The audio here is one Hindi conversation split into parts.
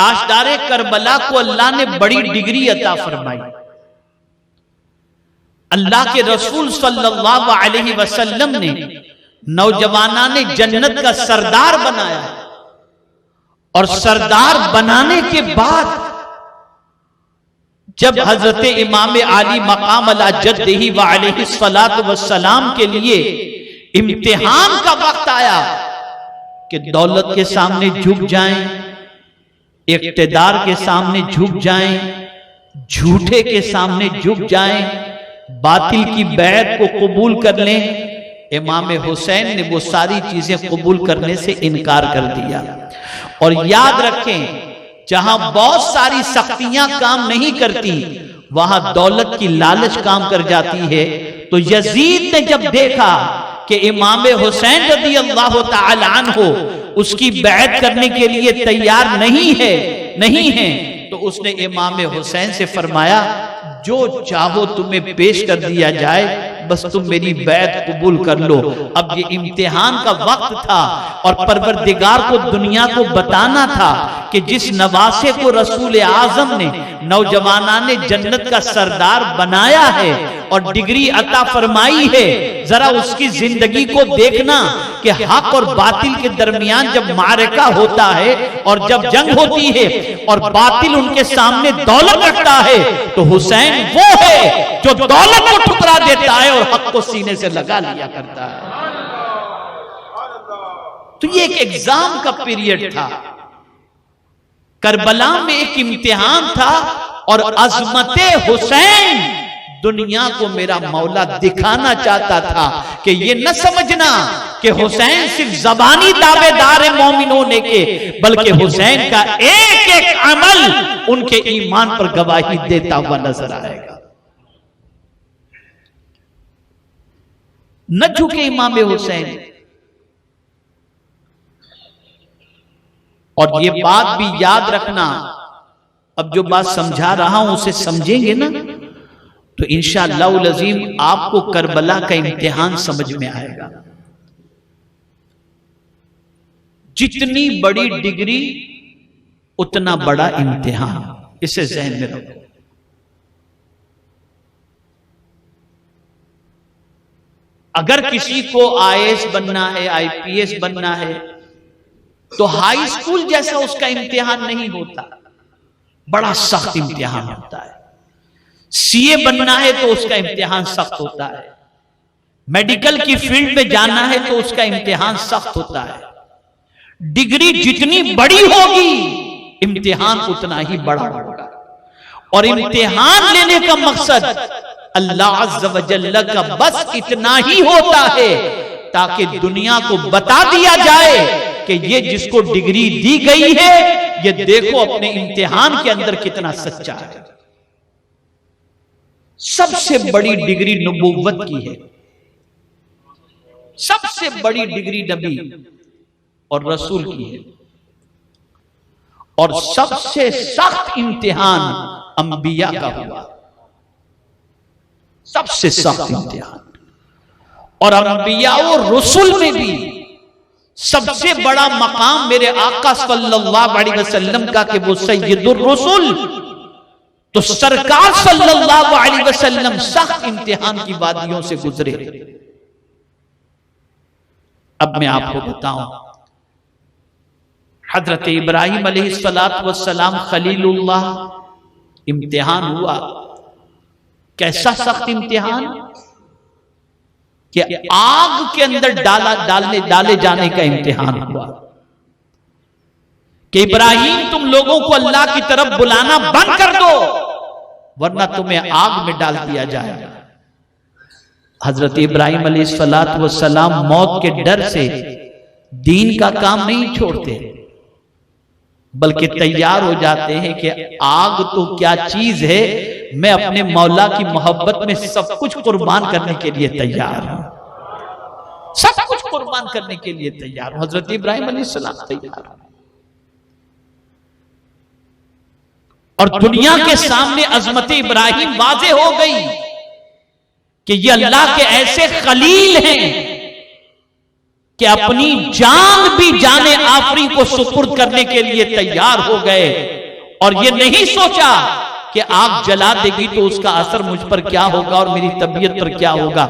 ताजदारे करबला को अल्लाह ने बड़ी डिग्री अता फरमाई। अल्लाह के रसूल सल्लल्लाहु अलैहि वसल्लम ने नौजवाना ने जन्नत का सरदार बनाया, और सरदार बनाने के बाद जब हजरत इमाम आली मकाम अला जद्दिही व अलैहि सलात व सलाम के लिए इम्तिहान का वक्त आया कि दौलत के सामने झुक जाएं, इक्तदार के सामने झुक जाएं, झूठे के सामने झुक जाएं, बातिल की बैत को कबूल कर लें, इमाम हुसैन ने वो सारी चीजें कबूल करने से इनकार कर दिया। और याद रखें, जहां बहुत सारी सख्तियां काम नहीं करती वहां दौलत की लालच काम कर जाती है। तो यजीद ने जब देखा कि इमाम हुसैन रज़ी अल्लाह तआला अन्हु उसकी बैत करने के लिए तैयार नहीं है, तो उसने इमाम हुसैन से फरमाया, जो चाहो तुम्हें पेश कर दिया जाए, बस तुम मेरी बैत कबूल कर लो। अब ये इम्तिहान का वक्त था और परवरदिगार को दुनिया को बताना था कि जिस नवासे को रसूल आजम ने नौजवाना ने जन्नत का सरदार बनाया है और डिग्री अता फरमाई है, जरा उसकी जिंदगी को देखना कि हक और बातिल के दरमियान जब मारका होता है और जब जंग होती है और बातिल उनके सामने दौलत रखता है, तो हुसैन वो है जो दौलत को ठुकरा देता है और हक को सीने से लगा लिया करता है। तो ये एक एग्जाम का पीरियड था, करबला में एक इम्तिहान था, और अजमते हुसैन दुनिया को मेरा मौला दिखाना चाहता था कि ये न समझना कि हुसैन सिर्फ जबानी दावेदार है मोमिन होने के, बल्कि हुसैन का एक एक अमल उनके ईमान पर गवाही देता हुआ नजर आएगा। न झुके इमाम हुसैन। और ये बात भी याद रखना, अब जो बात समझा रहा हूं उसे समझेंगे ना, तो इंशाअल्लाह अज़ीम आपको करबला का इम्तिहान समझ में आएगा। जितनी बड़ी डिग्री उतना बड़ा इम्तिहान, इसे ज़हन में रखो। अगर किसी को आईएएस बनना है, आईपीएस बनना है, तो हाई स्कूल जैसा उसका इम्तिहान नहीं होता, बड़ा सख्त इम्तिहान होता है। सीए बनना है तो उसका इम्तिहान सख्त होता है, मेडिकल की फील्ड में जाना है तो उसका इम्तिहान सख्त होता है। डिग्री जितनी बड़ी होगी इम्तिहान उतना ही बड़ा होगा। और इम्तिहान लेने का मकसद अल्लाह अज़्ज़ व जल्ल का बस इतना ही होता है ताकि दुनिया को बता दिया जाए कि ये जिसको डिग्री दी गई है, ये देखो अपने इम्तिहान के अंदर कितना सच्चा है। सबसे बड़ी डिग्री नबूवत की है, सबसे बड़ी डिग्री नबी और रसूल की है, और सबसे सख्त इम्तिहान अंबिया का हुआ, सबसे सख्त इम्तिहान। और अंबिया और रसूल में भी सबसे बड़ा मकाम मेरे आका सल्लल्लाहु अलैहि वसल्लम का कि वो सय्यदुर रसूल, तो सरकार सल्लल्लाहु अलैहि वसल्लम सख्त इम्तिहान की वादियों से गुजरे। अब मैं आपको बताऊं, हजरत इब्राहिम अलैहिस्सलातु वस्सलाम खलीलुल्लाह, इम्तिहान हुआ। कैसा सख्त इम्तिहान कि आग के अंदर डाले जाने का इम्तिहान हुआ कि इब्राहिम तुम लोगों को अल्लाह की तरफ बुलाना बंद कर दो वरना तुम्हें आग में डाल दिया जाएगा। हजरत इब्राहिम अलैहिस्सलातु वस्सलाम मौत के डर से दीन का काम नहीं छोड़ते, बल्कि तैयार हो जाते हैं कि आग तो क्या चीज है, मैं अपने मौला की मोहब्बत में सब कुछ कुर्बान करने के लिए तैयार हूं, सब कुछ कुर्बान करने के लिए तैयार हूं। हजरत इब्राहिम अलैहिस्सलाम तैयार हैं और दुनिया के सामने अजमत इब्राहिम वाज़े हो गई कि ये अल्लाह के ऐसे खलील हैं कि अपनी जान भी जाने आफरी को सुपुर्द करने के लिए तैयार हो गए, और ये नहीं सोचा कि आग जला देगी तो उसका असर मुझ पर क्या होगा और मेरी तबीयत पर क्या होगा।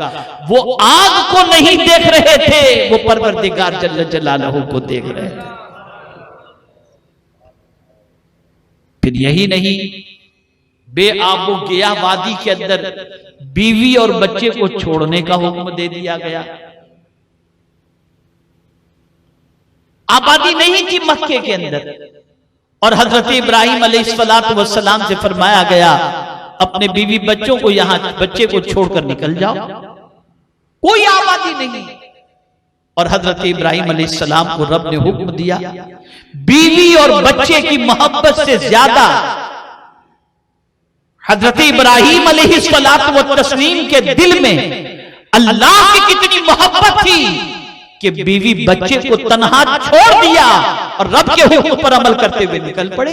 वो आग को नहीं देख रहे थे, वो परवरदिगार जल्ल जलालहू को देख रहे थे। फिर यही नहीं, बेआबो गया वादी के अंदर बीवी और बच्चे को छोड़ने का हुक्म दे दिया गया। आबादी नहीं थी मक्के के अंदर, और हजरत इब्राहिम अलैहिस्सलाम से फरमाया गया अपने बीवी बच्चों को यहां बच्चे को छोड़कर निकल जाओ, कोई आबादी नहीं। और हजरत इब्राहिम अलैहिस्सलाम को रब ने हुक्म दिया, बीवी और बच्चे की मोहब्बत से ज्यादा हजरत इब्राहिम अलैहिस्सलाम के दिल में अल्लाह की कितनी मोहब्बत थी कि बीवी बच्चे को तन्हा छोड़ दिया और रब के हुक्म पर अमल करते हुए निकल पड़े।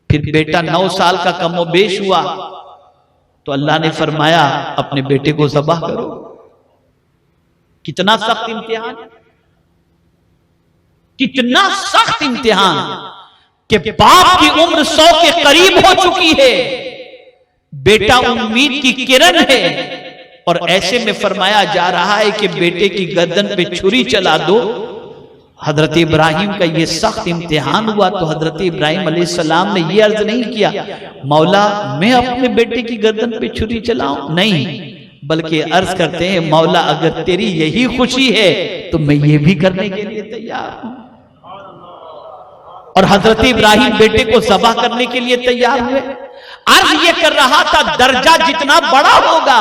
फिर बेटा 9 साल का कमोबेश हुआ तो अल्लाह ने फरमाया अपने बेटे को ज़बाह करो। कितना सख्त इम्तिहान, कितना सख्त इम्तिहान कि बाप की उम्र 100 के करीब हो चुकी है, बेटा उम्मीद की किरण है, और ऐसे में फरमाया जा रहा है कि बेटे की गर्दन पे छुरी चला दो। हजरत इब्राहिम का ये सख्त इम्तिहान हुआ तो हजरत इब्राहिम अलैहिस्सलाम ने ये अर्ज नहीं किया मौला मैं अपने बेटे की गर्दन पे छुरी चलाऊं, नहीं, बल्कि अर्ज करते हैं मौला अगर तेरी यही खुशी है तो मैं ये भी करने के लिए तैयार हूं। और हजरत इब्राहिम बेटे को ज़बाह करने के लिए तैयार हुए। अर्ज ये कर रहा था दर्जा जितना बड़ा होगा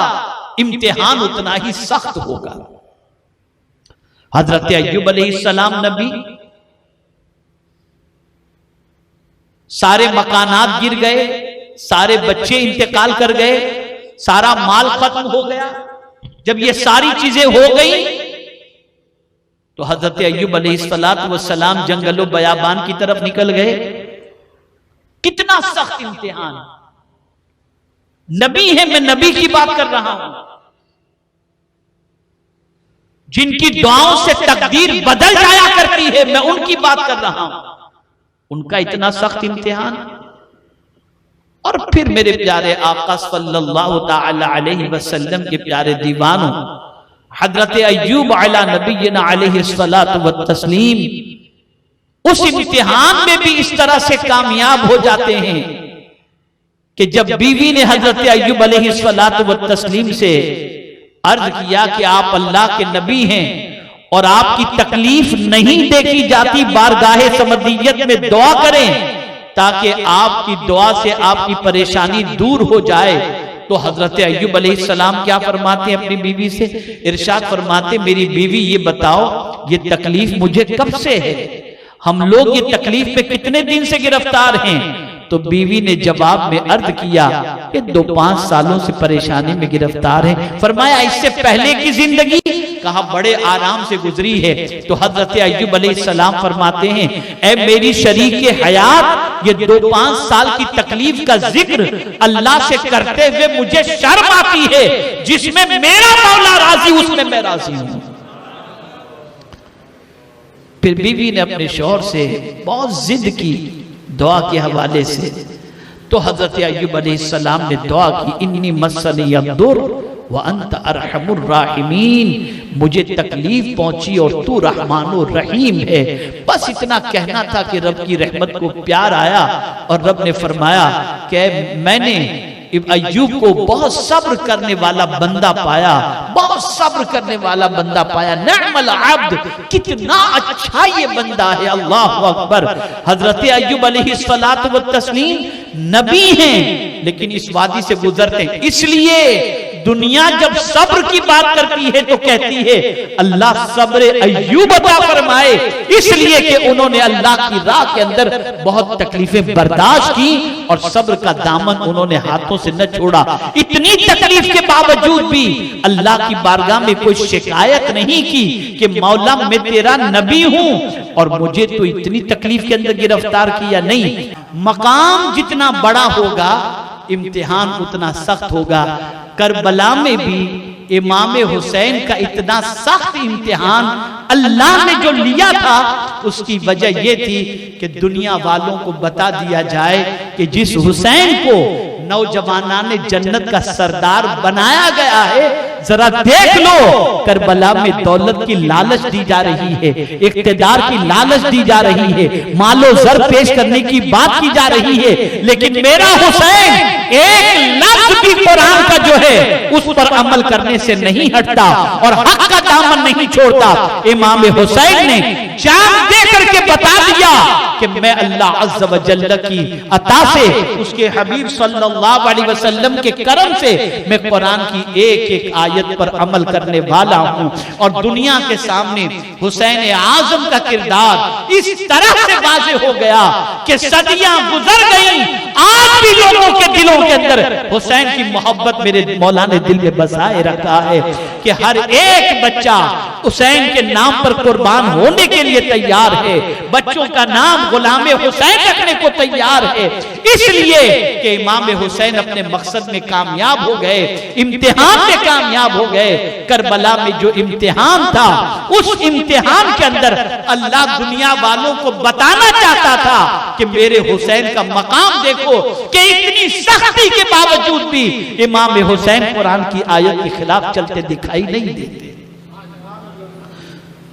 इम्तिहान उतना ही सख्त होगा। हजरत अय्यूब अलैहिस्सलाम नबी, सारे मकानात गिर गए, सारे बच्चे इंतकाल कर गए, सारा माल खत्म हो गया। जब ये सारी चीजें हो गई तो हजरत अय्यूब अलैहिस्सलाम जंगलो बयाबान की तरफ निकल गए। कितना सख्त इम्तिहान। नबी है, मैं नबी की बात कर रहा हूं, जिनकी दुआओं से तकदीर बदल जाया करती है, मैं उनकी बात कर रहा हूं। उनका इतना सख्त इम्तिहान। और फिर मेरे प्यारे आका सल्लल्लाहु तआला अलैहि वसल्लम के प्यारे दीवानों हजरत अय्यूब अला नबीना अलैहिस्सलातु व तस्लीम उस इम्तिहान में भी इस तरह से कामयाब हो जाते हैं कि जब बीवी ने हजरत अय्यूब अलैहिस्सलातु व तस्लीम से अर्ज किया कि आप अल्लाह के नबी हैं और आपकी तकलीफ नहीं देखी जाती, बारगाहे समदियत में दुआ करें ताकि आपकी दुआ से आपकी परेशानी दूर हो जाए। तो हजरत अय्यूब अलैहिस्सलाम क्या फरमाते हैं अपनी बीवी से? इरशाद फरमाते मेरी बीवी ये बताओ ये तकलीफ मुझे कब से है, हम लोग ये तकलीफ पे कितने दिन से गिरफ्तार हैं? तो बीवी ने जवाब में अर्ज किया कि 2-5 सालों से परेशानी में गिरफ्तार है। फरमाया इससे पहले की जिंदगी? कहा बड़े आराम से गुजरी है। तो हजरत अय्यूब अलैहिस्सलाम फरमाते हैं ऐ मेरी शरीके हयात, ये 2-5 साल की तकलीफ का जिक्र अल्लाह से करते हुए मुझे शर्म आती है। जिसमें मेरा मौला राजी उसमें मैं राजी हूं। फिर बीवी ने अपने शौहर से बहुत जिद की दुआ के हवाले से। तो हजरत अय्यूब अलैहिस्सलाम ने दुआ की इन्नी मस्सनी यद्दुर व अंत अरहमुर राहिमीन, मुझे तकलीफ पहुंची और तू रहमानुर रहीम है। बस इतना कहना था कि रब की रहमत को प्यार आया और रब ने फरमाया कि मैंने अय्यूब को बहुत सब्र करने वाला बंदा पाया, बहुत सब्र करने वाला बंदा पाया। निअमल अब्द, कितना अच्छा ये बंदा है। अल्लाह अकबर। हजरत अय्यूब अलैहिस्सलातु व तस्लीम नबी हैं लेकिन इस वादी से गुजरते हैं। इसलिए दुनिया जब सब्र की बात करती है तो कहती है अल्लाह सब्र अय्यूब अता फरमाए, इसलिए कि उन्होंने अल्लाह की राह के अंदर बहुत तकलीफें बर्दाश्त की और सब्र का दामन उन्होंने हाथों से न छोड़ा। इतनी तकलीफ के बावजूद भी अल्लाह की बारगाह में कोई शिकायत नहीं की कि मौला मैं तेरा नबी हूं और मुझे तो इतनी तकलीफ के अंदर गिरफ्तार किया। नहीं, मकाम जितना बड़ा होगा इम्तिहान उतना सख्त होगा। करबला में भी इमाम हुसैन का इतना सख्त इम्तिहान अल्लाह ने जो लिया था, उसकी वजह यह थी कि दुनिया वालों को बता दिया जाए कि जिस हुसैन को नौजवानाने जन्नत का सरदार बनाया गया है, जरा देख लो, करबला में दौलत की लालच दी जा रही है, इक्तिदार की लालच दी जा रही है, मालो जर पेश करने की बात की जा रही है, लेकिन मेरा हुसैन एक लफ्ज भी कुरान का जो है उस पर अमल करने से नहीं हटता और हक का दामन नहीं छोड़ता। इमाम हुसैन ने जान दे करके बता दिया कि मैं अल्लाह अज़्ज़ व जल्ल की अता से, उसके हबीब सल्लल्लाहु अलैहि वसल्लम के करम से मैं कुरान की एक एक आयत पर अमल करने वाला हूं। और दुनिया के सामने हुसैन आजम का किरदार इस तरह से वाज़ेह हो गया कि सदियां गुजर गई, आज भी लोगों के दिलों के अंदर हुसैन की मोहब्बत मेरे मौला ने दिल में बसाए रखा है कि हर एक बच्चा हुसैन के नाम पर कुर्बान होने के लिए तैयार है, बच्चों का नाम गुलाम हुसैन रखने को तैयार है, इसलिए कि इमाम हुसैन अपने मकसद में कामयाब हो गए, इम्तिहान में कामयाब हो गए। करबला में जो इम्तिहान था, उस इम्तिहान के अंदर अल्लाह दुनिया वालों को बताना चाहता था कि मेरे हुसैन का मकाम देखो कि इतनी सख्ती के बावजूद भी इमाम हुसैन कुरान की आयत के खिलाफ चलते दिखाई नहीं देते।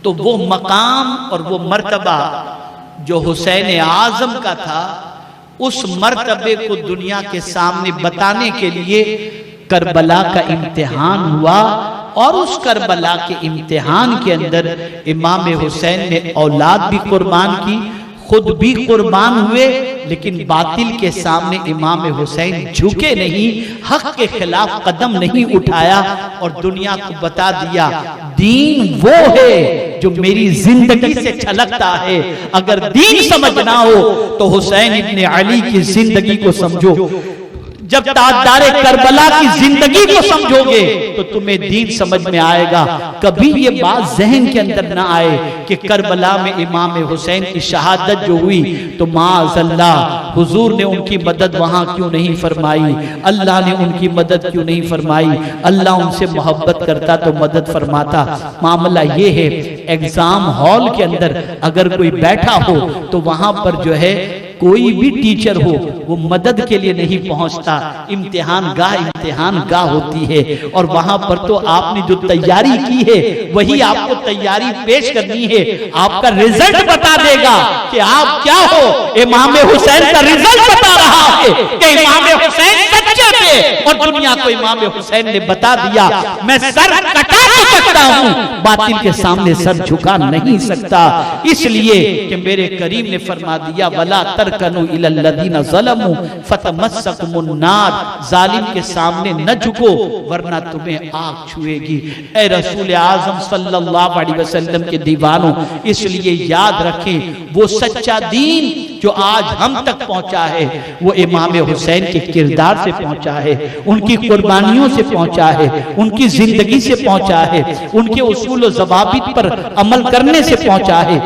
तो वो मकाम और वो मर्तबा जो हुसैन आजम का था, उस मर्तबे को दुनिया के सामने बताने के लिए करबला का इम्तिहान हुआ। और उस करबला के इम्तिहान के अंदर इमाम हुसैन ने औलाद भी कुर्बान की, खुद भी कुर्बान हुए, लेकिन बातिल के सामने इमाम हुसैन झुके नहीं, हक के खिलाफ कदम नहीं उठाया और दुनिया को बता दिया दीन वो है जो मेरी जिंदगी से छलकता है। अगर दीन समझना हो तो हुसैन इब्ने अली की जिंदगी को समझो। जब ताजदारे करबला की जिंदगी को समझोगे तो तुम्हें दीन समझ में आएगा। कभी ये बात जहन के अंदर ना आए कि करबला में इमाम हुसैन की शहादत जो हुई तो माअज़ल्लाह हुजूर ने उनकी मदद वहां क्यों नहीं फरमाई, अल्लाह ने उनकी मदद क्यों नहीं फरमाई। अल्लाह उनसे मोहब्बत करता तो मदद फरमाता। मामला ये है, एग्जाम हॉल के अंदर अगर कोई बैठा हो तो वहां पर जो है कोई भी टीचर हो वो मदद के लिए नहीं पहुंचता। इम्तिहान गाह होती है और वहां पर तो आपने जो तैयारी की है वही आपको तैयारी पेश करनी है। आपका रिजल्ट बता देगा कि आप क्या हो। इमाम हुसैन का रिजल्ट बता रहा है कि इमाम हुसैन सच्चे थे और दुनिया को इमाम हुसैन ने बता दिया मैं सर कटा सकता हूं, बातिल के सामने सर झुका नहीं सकता। इसलिए कि मेरे करीम ने फरमा दिया वला तरकनु इलल लदीना ज़लमू फतमस्सकुमुन नार, जालिम के सामने न झुको वरना तुम्हें आग छुएगी। ए रसूल आज़म सल्लल्लाहु अलैहि वसल्लम के दीवानों, इसलिए याद रखें वो सच्चा दीन जो आज हम तक पहुंचा है वो इमाम हुसैन के किरदार से पहुंचा है, उनकी कुर्बानियों से पहुंचा है, उनकी जिंदगी से पहुंचा है, उनके उसूल व ज़वाबित पर अमल करने से पहुंचा है।